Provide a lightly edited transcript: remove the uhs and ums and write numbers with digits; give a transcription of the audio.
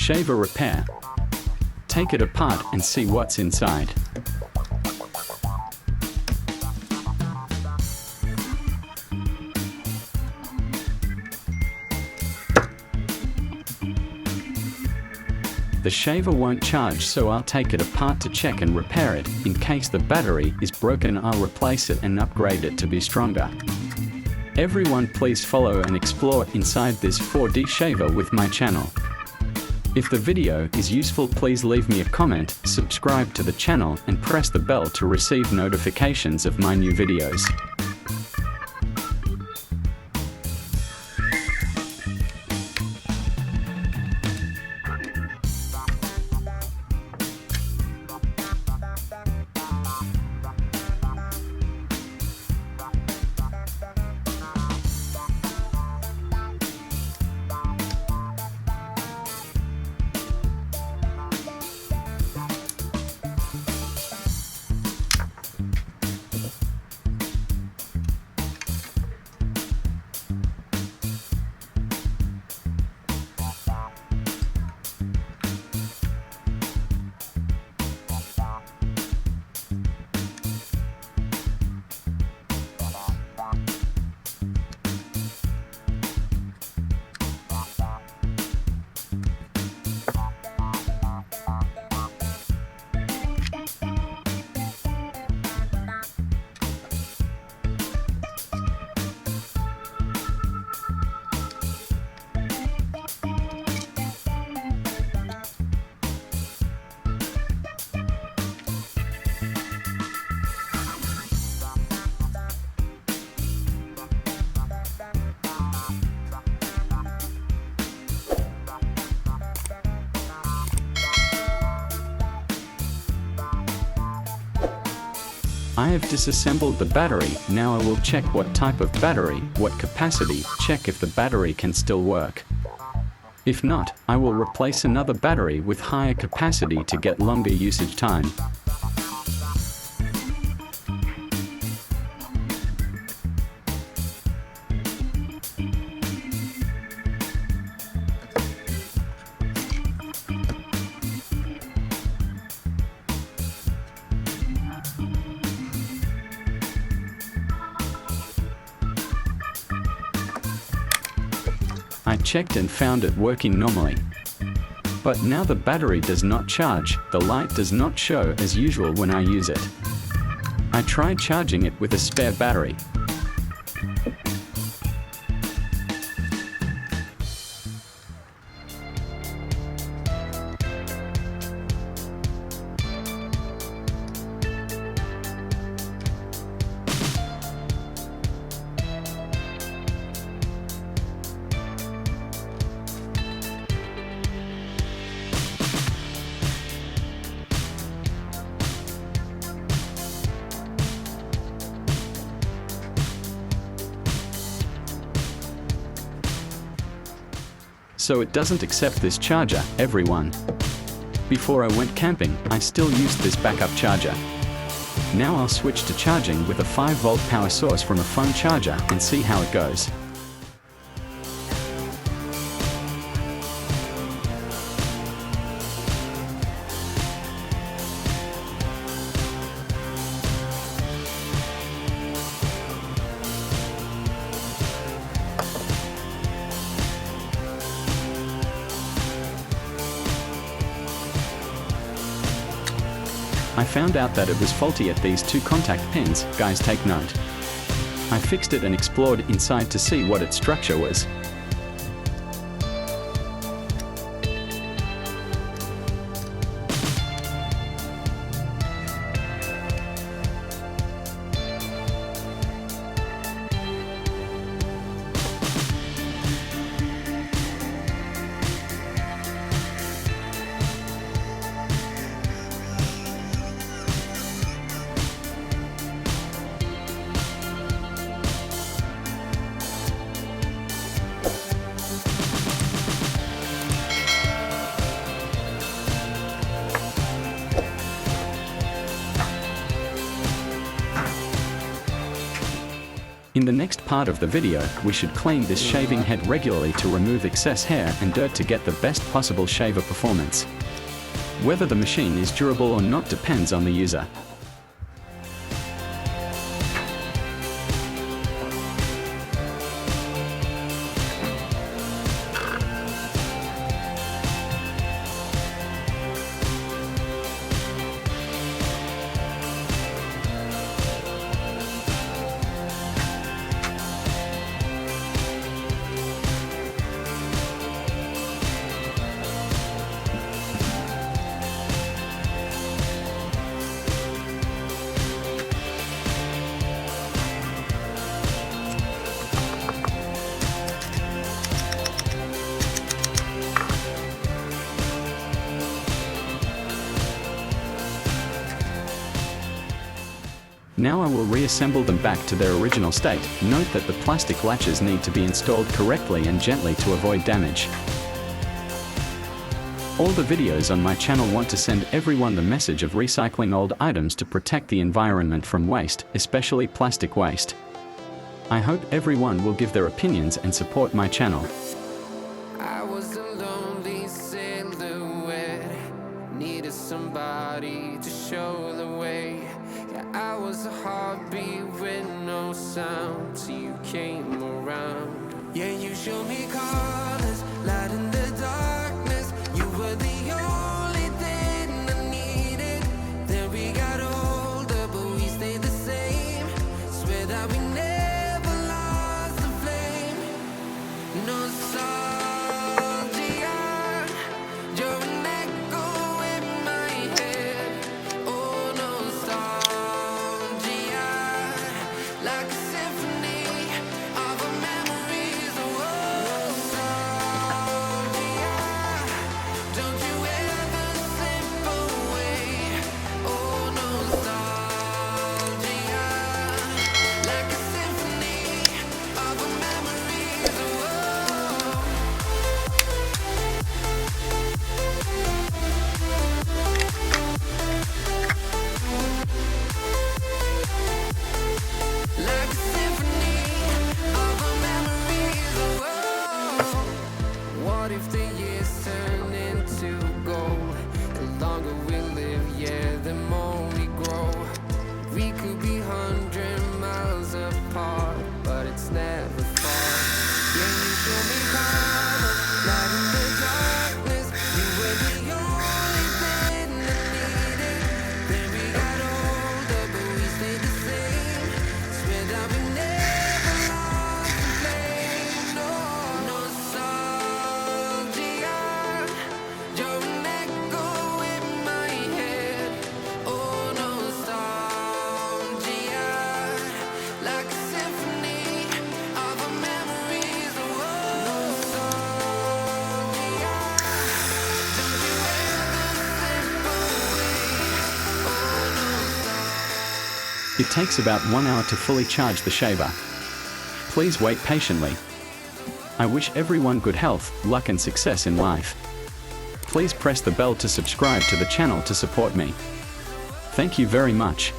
Shaver repair. Take it apart and see what's inside. The shaver won't charge, so I'll take it apart to check and repair it. In case the battery is broken, I'll replace it and upgrade it to be stronger. Everyone, please follow and explore inside this 4D shaver with my channel. If the video is useful, please leave me a comment, subscribe to the channel and press the bell to receive notifications of my new videos. I have disassembled the battery. Now I will check what type of battery, what capacity, check if the battery can still work. If not, I will replace another battery with higher capacity to get longer usage time. I checked and found it working normally. But now the battery does not charge, the light does not show as usual when I use it. I tried charging it with a spare battery. So it doesn't accept this charger, everyone. Before I went camping, I still used this backup charger. Now I'll switch to charging with a 5-volt power source from a phone charger and see how it goes. I found out that it was faulty at these 2 contact pins. Guys, take note. I fixed it and explored inside to see what its structure was. In the next part of the video, we should clean this shaving head regularly to remove excess hair and dirt to get the best possible shaver performance. Whether the machine is durable or not depends on the user. Now I will reassemble them back to their original state. Note that the plastic latches need to be installed correctly and gently to avoid damage. All the videos on my channel want to send everyone the message of recycling old items to protect the environment from waste, especially plastic waste. I hope everyone will give their opinions and support my channel. I was a lonely silhouette, needed somebody to show the way. Yeah, I was a heartbeat with no sound till you came around. Yeah, you showed me colors, light in the darkness. You were the only thing I needed. Then we got older, but we stayed the same. Swear that we never lost the flame. Nostalgia, you're an echo in my head. Oh, nostalgia, like a symphony of our memories. Oh, nostalgia, don't you ever slip away. Oh, nostalgia, like a symphony of our memories. Oh, like a symphony of our memories. Oh, what if the years turn into gold? The longer we live, yeah, the more we grow. We could be 100 miles apart, but it's never far. Yeah, you show me colors, light in the darkness. You were the only thing I needed. Then we got older, but we stayed the same. Swear that we never lost the flame. No, nostalgia, you're an echo in my head. Oh, nostalgia, like a symphony of our memories. Oh, nostalgia, don't you ever slip away. Oh, nostalgia. It takes about 1 hour to fully charge the shaver. Please wait patiently. I wish everyone good health, luck and success in life. Please press the bell to subscribe to the channel to support me. Thank you very much.